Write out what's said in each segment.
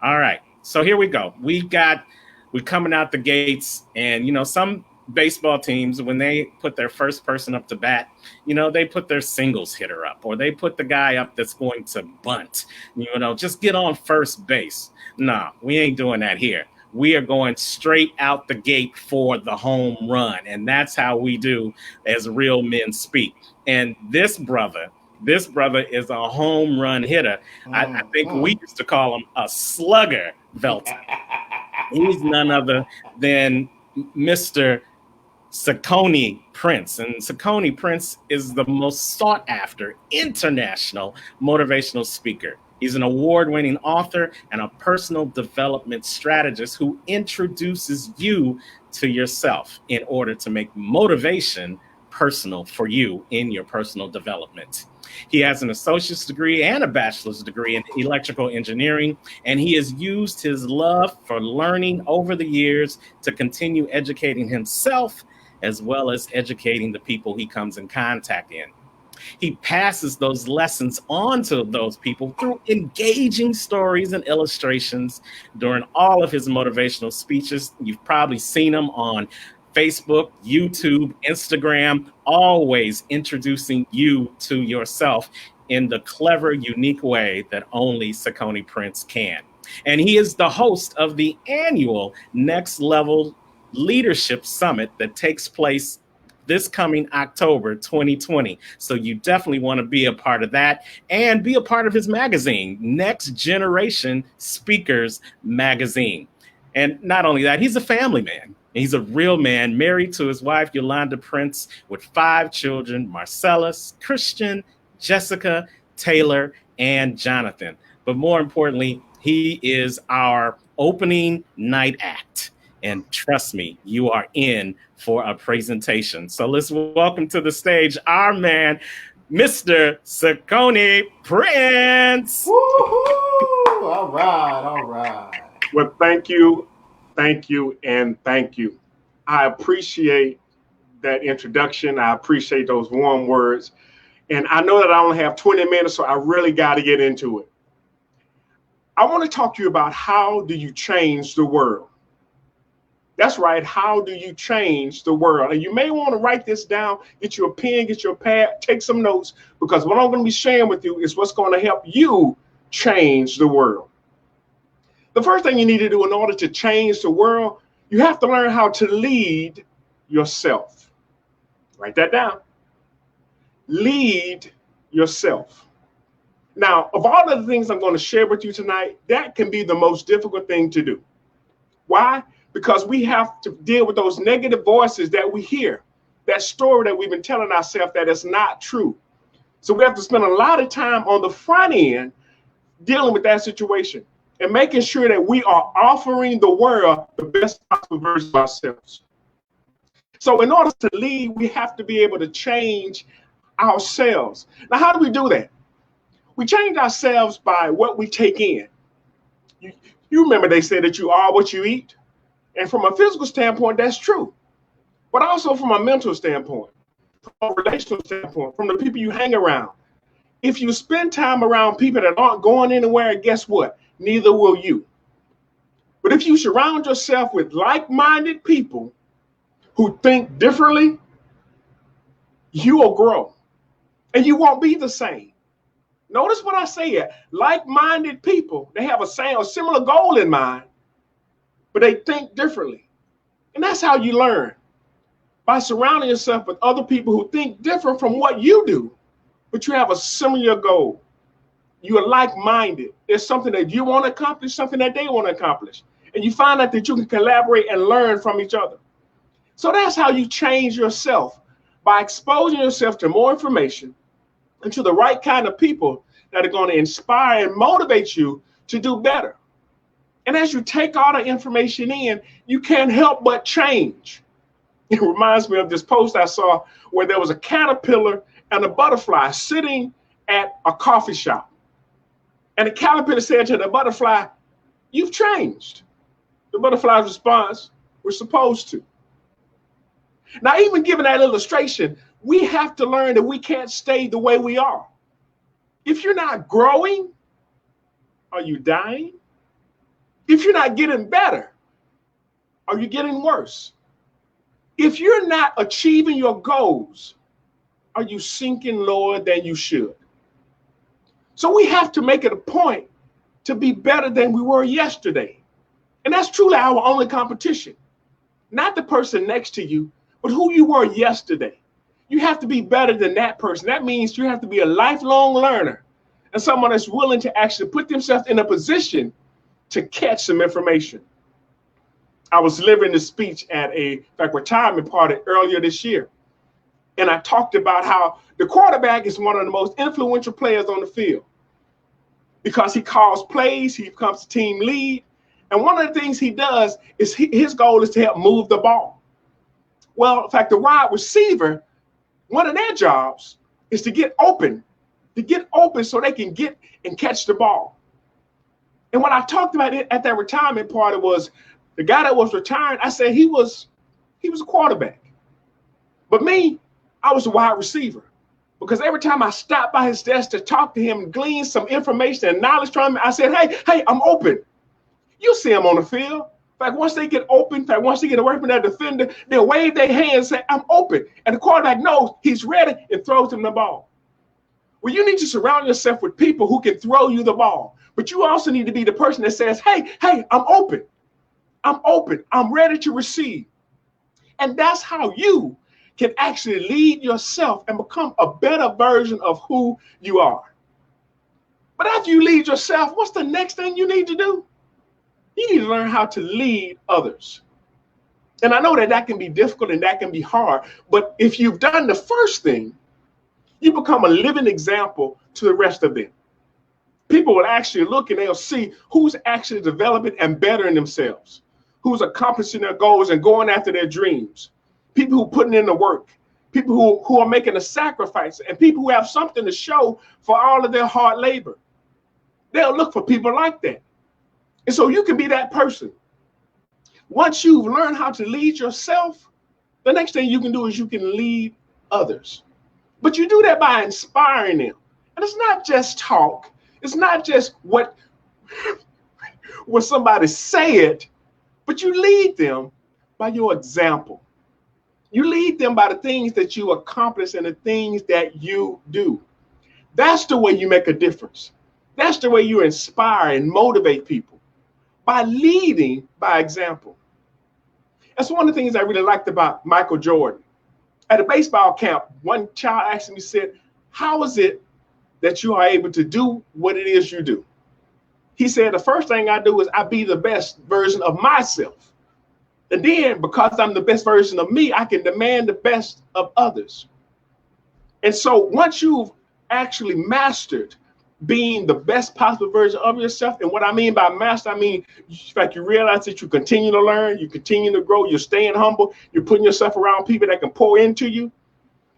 All right. So here we go. We're coming out the gates, and some baseball teams, when they put their first person up to bat, they put their singles hitter up, or they put the guy up that's going to bunt. Just get on first base. No, we ain't doing that here. We are going straight out the gate for the home run, and that's how we do as real men speak. And this brother is a home run hitter. I think Hmm. we used to call him a slugger, Velton. He's none other than Mr. Saccone Prince. And Saccone Prince is the most sought after international motivational speaker. He's an award winning author and a personal development strategist who introduces you to yourself in order to make motivation personal for you in your personal development. He has an associate's degree and a bachelor's degree in electrical engineering, and he has used his love for learning over the years to continue educating himself as well as educating the people he comes in contact in. He passes those lessons on to those people through engaging stories and illustrations during all of his motivational speeches. You've probably seen him on Facebook, YouTube, Instagram, always introducing you to yourself in the clever, unique way that only Saccone Prince can. And he is the host of the annual Next Level Leadership Summit that takes place this coming October 2020. So you definitely want to be a part of that and be a part of his magazine, Next Generation Speakers Magazine. And not only that, he's a family man. He's a real man, married to his wife, Yolanda Prince, with 5 children: Marcellus, Christian, Jessica, Taylor, and Jonathan. But more importantly, he is our opening night act. And trust me, you are in for a presentation. So let's welcome to the stage our man, Mr. Saccone Prince. Woohoo! All right, all right. Well, thank you, and thank you. I appreciate that introduction. I appreciate those warm words. And I know that I only have 20 minutes, so I really got to get into it. I want to talk to you about how do you change the world? That's right. How do you change the world? And you may want to write this down, get your pen, get your pad, take some notes, because what I'm going to be sharing with you is what's going to help you change the world. The first thing you need to do in order to change the world, you have to learn how to lead yourself. Write that down. Lead yourself. Now, of all of the things I'm going to share with you tonight, that can be the most difficult thing to do. Why? Because we have to deal with those negative voices that we hear, that story that we've been telling ourselves that is not true. So we have to spend a lot of time on the front end dealing with that situation and making sure that we are offering the world the best possible version of ourselves. So in order to lead, we have to be able to change ourselves. Now, how do we do that? We change ourselves by what we take in. You, you remember they said that you are what you eat. And from a physical standpoint, that's true. But also from a mental standpoint, from a relational standpoint, from the people you hang around. If you spend time around people that aren't going anywhere, guess what? Neither will you. But if you surround yourself with like-minded people who think differently, you will grow and you won't be the same. Notice what I say here. Like-minded people, they have a similar goal in mind, but they think differently. And that's how you learn, by surrounding yourself with other people who think different from what you do, but you have a similar goal. You are like-minded. There's something that you want to accomplish, something that they want to accomplish. And you find out that you can collaborate and learn from each other. So that's how you change yourself, by exposing yourself to more information and to the right kind of people that are going to inspire and motivate you to do better. And as you take all the information in, you can't help but change. It reminds me of this post I saw where there was a caterpillar and a butterfly sitting at a coffee shop. And the caterpillar said to the butterfly, "You've changed." The butterfly's response, "We're supposed to." Now, even given that illustration, we have to learn that we can't stay the way we are. If you're not growing, are you dying? If you're not getting better, are you getting worse? If you're not achieving your goals, are you sinking lower than you should? So we have to make it a point to be better than we were yesterday. And that's truly our only competition. Not the person next to you, but who you were yesterday. You have to be better than that person. That means you have to be a lifelong learner and someone that's willing to actually put themselves in a position to catch some information. I was delivering this speech at a retirement party earlier this year. And I talked about how the quarterback is one of the most influential players on the field because he calls plays, he becomes the team lead. And one of the things he does is his goal is to help move the ball. Well, in fact, the wide receiver, one of their jobs is to get open so they can get and catch the ball. And when I talked about it at that retirement party was the guy that was retiring, I said he was a quarterback. But me, I was a wide receiver because every time I stopped by his desk to talk to him, glean some information and knowledge from him, I said, hey, I'm open. You see them on the field. In fact, once they get open, once they get away from that defender, they'll wave their hands and say, I'm open. And the quarterback knows he's ready and throws him the ball. Well, you need to surround yourself with people who can throw you the ball. But you also need to be the person that says, hey, I'm open. I'm open. I'm ready to receive. And that's how you can actually lead yourself and become a better version of who you are. But after you lead yourself, what's the next thing you need to do? You need to learn how to lead others. And I know that can be difficult and that can be hard, but if you've done the first thing, you become a living example to the rest of them. People will actually look and they'll see who's actually developing and bettering themselves, who's accomplishing their goals and going after their dreams, people who are putting in the work, people who are making a sacrifice, and people who have something to show for all of their hard labor. They'll look for people like that. And so you can be that person. Once you've learned how to lead yourself, the next thing you can do is you can lead others. But you do that by inspiring them. And it's not just talk. It's not just what somebody said, but you lead them by your example. You lead them by the things that you accomplish and the things that you do. That's the way you make a difference. That's the way you inspire and motivate people. By leading by example. That's one of the things I really liked about Michael Jordan. At a baseball camp, one child asked me, said, how is it that you are able to do what it is you do? He said, the first thing I do is I be the best version of myself. And then because I'm the best version of me, I can demand the best of others. And so once you've actually mastered being the best possible version of yourself. And what I mean by master, I mean, in fact, you realize that you continue to learn, you continue to grow, you're staying humble, you're putting yourself around people that can pour into you.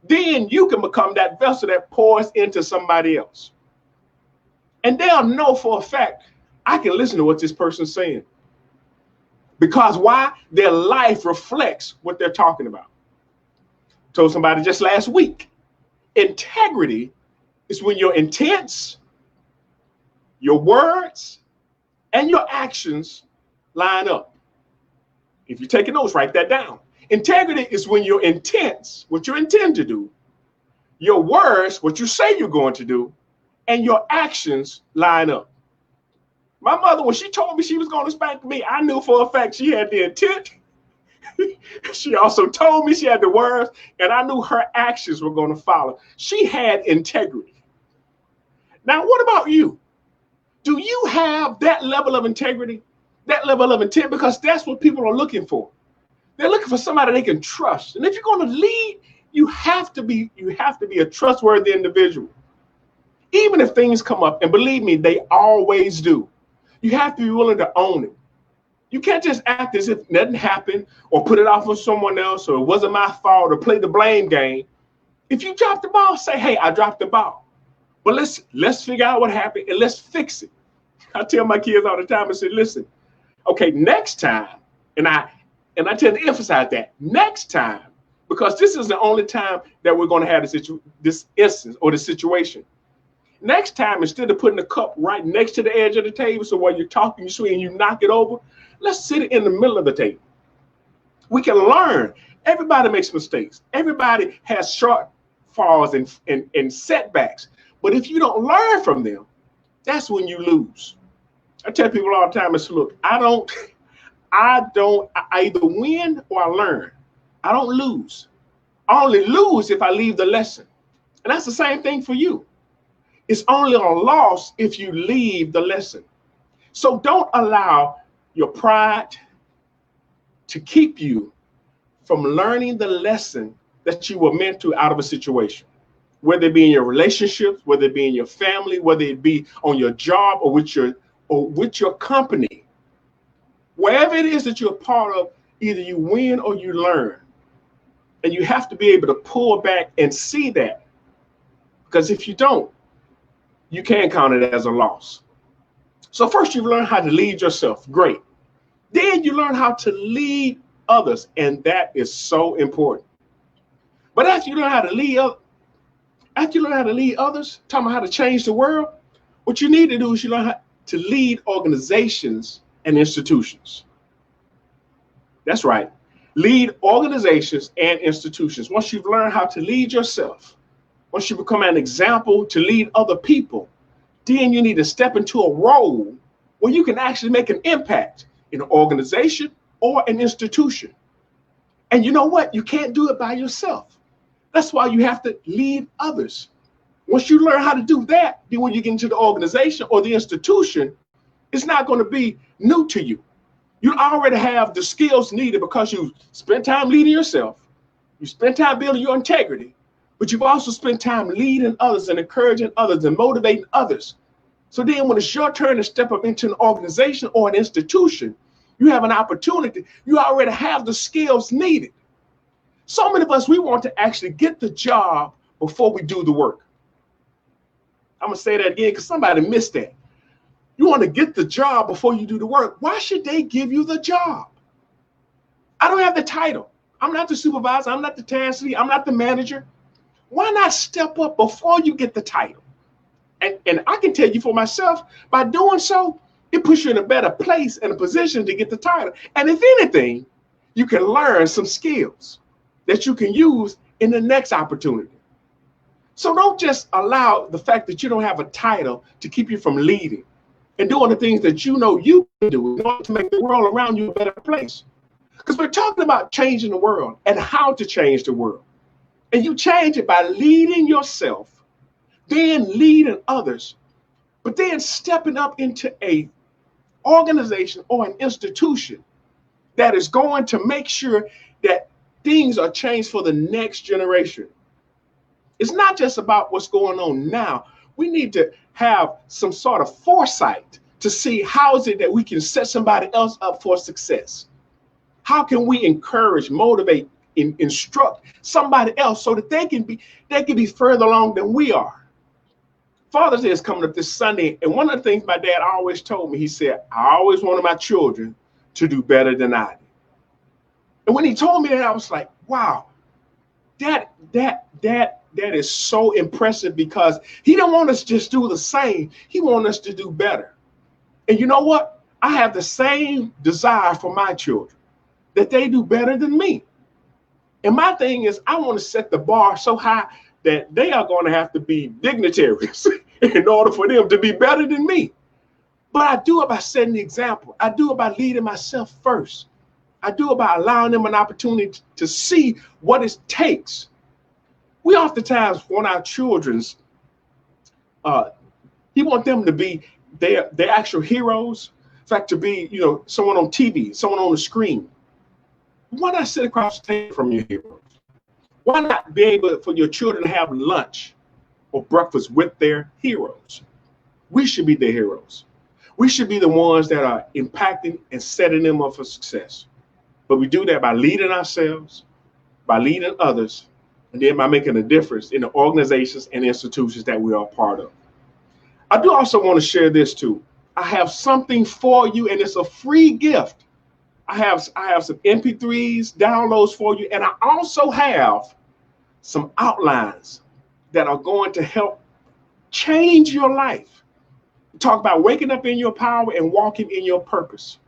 Then you can become that vessel that pours into somebody else. And they'll know for a fact, I can listen to what this person's saying. Because why? Their life reflects what they're talking about. Told somebody just last week, integrity is when your intents, your words, and your actions line up. If you're taking notes, write that down. Integrity is when your intents, what you intend to do, your words, what you say you're going to do, and your actions line up. My mother, when she told me she was going to spank me, I knew for a fact she had the intent. She also told me she had the words, and I knew her actions were going to follow. She had integrity. Now, what about you? Do you have that level of integrity, that level of intent? Because that's what people are looking for. They're looking for somebody they can trust. And if you're going to lead, you have to be a trustworthy individual. Even if things come up, and believe me, they always do. You have to be willing to own it. You can't just act as if nothing happened or put it off on someone else or it wasn't my fault or play the blame game. If you drop the ball, say, hey, I dropped the ball. But let's figure out what happened and let's fix it. I tell my kids all the time, I say, listen, okay, next time, and I tend to emphasize that, next time, because this is the only time that we're going to have this instance or the situation. Next time, instead of putting the cup right next to the edge of the table, so while you're talking, you swing and you knock it over, let's sit it in the middle of the table. We can learn. Everybody makes mistakes. Everybody has shortfalls and setbacks. But if you don't learn from them, that's when you lose. I tell people all the time, it's look, I either win or I learn. I don't lose. I only lose if I leave the lesson. And that's the same thing for you. It's only a loss if you leave the lesson. So don't allow your pride to keep you from learning the lesson that you were meant to out of a situation, whether it be in your relationships, whether it be in your family, whether it be on your job or with your company. Wherever it is that you're a part of, either you win or you learn. And you have to be able to pull back and see that. Because if you don't, you can count it as a loss. So first you learn how to lead yourself. Great. Then you learn how to lead others. And that is so important. But after you learn how to lead others, talking about how to change the world, what you need to do is you learn how to lead organizations and institutions. That's right. Lead organizations and institutions. Once you've learned how to lead yourself, once you become an example to lead other people, then you need to step into a role where you can actually make an impact in an organization or an institution. And you know what? You can't do it by yourself. That's why you have to lead others. Once you learn how to do that, then when you get into the organization or the institution, it's not going to be new to you. You already have the skills needed because you spent time leading yourself. You spent time building your integrity, but you've also spent time leading others and encouraging others and motivating others. So then when it's your turn to step up into an organization or an institution, you have an opportunity. You already have the skills needed. So many of us, we want to actually get the job before we do the work. I'm going to say that again because somebody missed that. You want to get the job before you do the work. Why should they give you the job? I don't have the title. I'm not the supervisor. I'm not the task lead. I'm not the manager. Why not step up before you get the title? And I can tell you for myself, by doing so, it puts you in a better place and a position to get the title. And if anything, you can learn some skills that you can use in the next opportunity. So don't just allow the fact that you don't have a title to keep you from leading and doing the things that you know you can do in order to make the world around you a better place. Because we're talking about changing the world and how to change the world. And you change it by leading yourself, then leading others, but then stepping up into a organization or an institution that is going to make sure that things are changed for the next generation. It's not just about what's going on now. We need to have some sort of foresight to see how is it that we can set somebody else up for success. How can we encourage, motivate, instruct somebody else so that they can be further along than we are? Father's Day is coming up this Sunday, and one of the things my dad always told me, he said, I always wanted my children to do better than I did. And when he told me that, I was like, wow, that is so impressive, because he don't want us to just do the same. He wants us to do better. And you know what? I have the same desire for my children, that they do better than me. And my thing is, I want to set the bar so high that they are going to have to be dignitaries in order for them to be better than me. But I do it by setting the example. I do it by leading myself first. I do it by allowing them an opportunity to see what it takes. We oftentimes want our children's, we want them to be their actual heroes. In fact, to be, someone on TV, someone on the screen. Why not sit across the table from your heroes? Why not be able for your children to have lunch or breakfast with their heroes? We should be their heroes. We should be the ones that are impacting and setting them up for success. But we do that by leading ourselves, by leading others, and then by making a difference in the organizations and institutions that we are a part of. I do also want to share this too. I have something for you, and it's a free gift. I have some MP3s, downloads for you, and I also have some outlines that are going to help change your life. Talk about waking up in your power and walking in your purpose.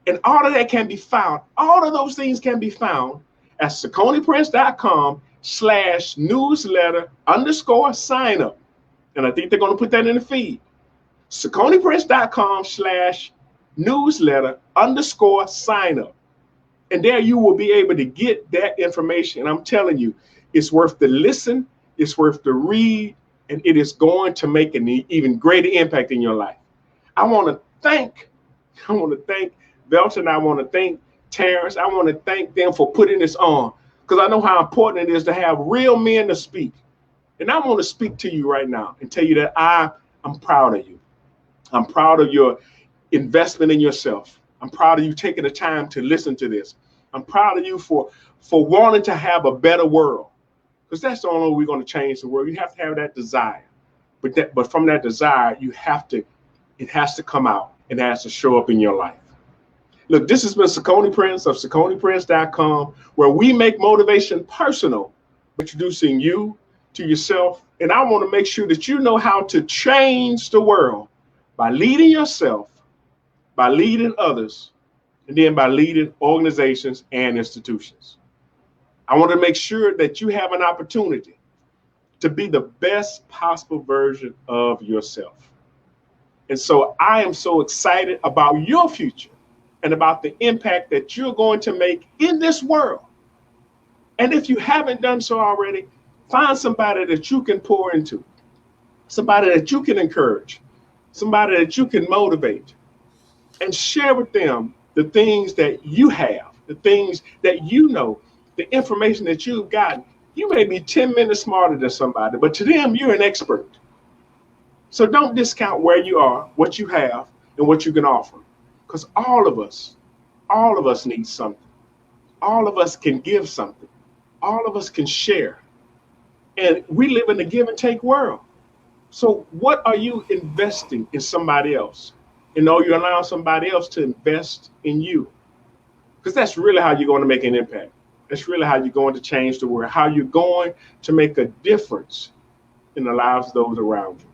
And all of that can be found. All of those things can be found at SacconiPrince.com/newsletter_sign up. And I think they're going to put that in the feed. SacconiPrince.com/newsletter_sign up. And there you will be able to get that information. And I'm telling you, it's worth the listen, it's worth the read, and it is going to make an even greater impact in your life. I want to thank Velton. I want to thank Terrence. I want to thank them for putting this on, because I know how important it is to have real men to speak. And I want to speak to you right now and tell you that I'm proud of you. I'm proud of your investment in yourself. I'm proud of you taking the time to listen to this. I'm proud of you for wanting to have a better world, because that's the only way we're going to change the world. You have to have that desire, but from that desire, it has to come out and it has to show up in your life. Look, this has been Saccone Prince of SacconePrince.com, where we make motivation personal, introducing you to yourself. And I want to make sure that you know how to change the world by leading yourself, by leading others, and then by leading organizations and institutions. I want to make sure that you have an opportunity to be the best possible version of yourself. And so I am so excited about your future and about the impact that you're going to make in this world. And if you haven't done so already, find somebody that you can pour into, somebody that you can encourage, somebody that you can motivate, and share with them the things that you have, the things that you know, the information that you've gotten. You may be 10 minutes smarter than somebody, but to them, you're an expert. So don't discount where you are, what you have, and what you can offer. Because all of us need something. All of us can give something. All of us can share. And we live in a give and take world. So what are you investing in somebody else? And know you allow somebody else to invest in you. Because that's really how you're going to make an impact. That's really how you're going to change the world, how you're going to make a difference in the lives of those around you.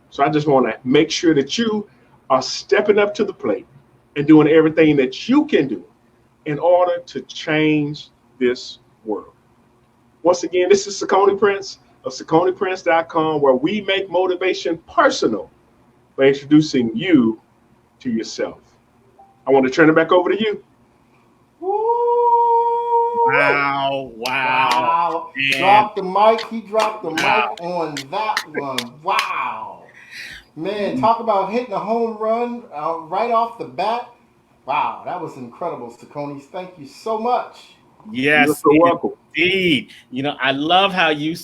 So I just want to make sure that you are stepping up to the plate and doing everything that you can do in order to change this world. Once again, this is Saccone Prince of SacconePrince.com, where we make motivation personal by introducing you to yourself. I want to turn it back over to you. Wow. Drop the mic. He dropped the mic on that one. Wow. Man, talk about hitting a home run right off the bat. Wow, that was incredible, Saccone. Thank you so much. Yes, You're so welcome. Indeed. You know, I love how you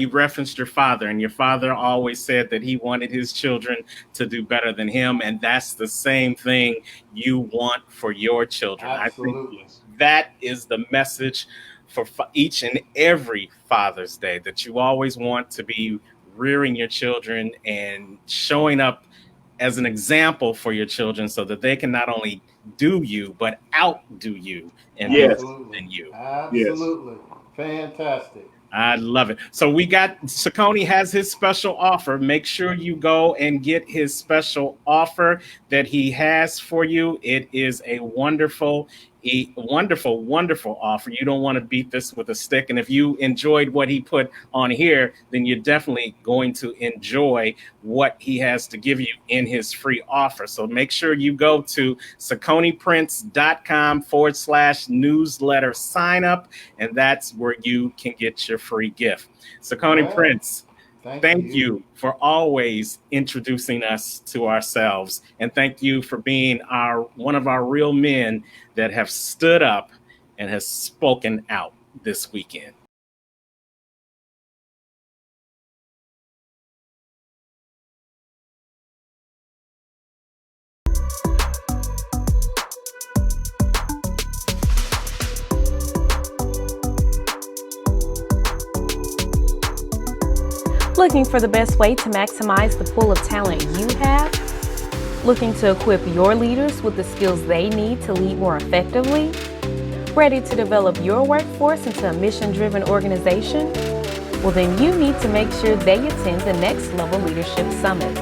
referenced your father, and your father always said that he wanted his children to do better than him. And that's the same thing you want for your children. Absolutely. I think that is the message for each and every Father's Day, that you always want to be rearing your children and showing up as an example for your children, so that they can not only do you, but outdo you and Yes. than you. Absolutely. Yes. Fantastic. I love it. So we got, Saccone has his special offer. Make sure you go and get his special offer that he has for you. It is a wonderful offer. You don't want to beat this with a stick. And if you enjoyed what he put on here, then you're definitely going to enjoy what he has to give you in his free offer. So make sure you go to SacconePrince.com/newsletter sign up, and that's where you can get your free gift. Saccone Prince, thank you for always introducing us to ourselves. And thank you for being one of our real men that have stood up and has spoken out this weekend. Looking for the best way to maximize the pool of talent you have? Looking to equip your leaders with the skills they need to lead more effectively? Ready to develop your workforce into a mission-driven organization? Well, then you need to make sure they attend the Next Level Leadership Summit.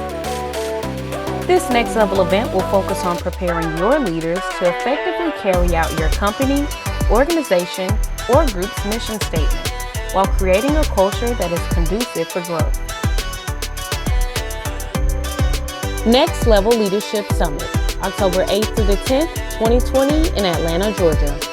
This Next Level event will focus on preparing your leaders to effectively carry out your company, organization, or group's mission statement while creating a culture that is conducive for growth. Next Level Leadership Summit, October 8th through the 10th, 2020 in Atlanta, Georgia.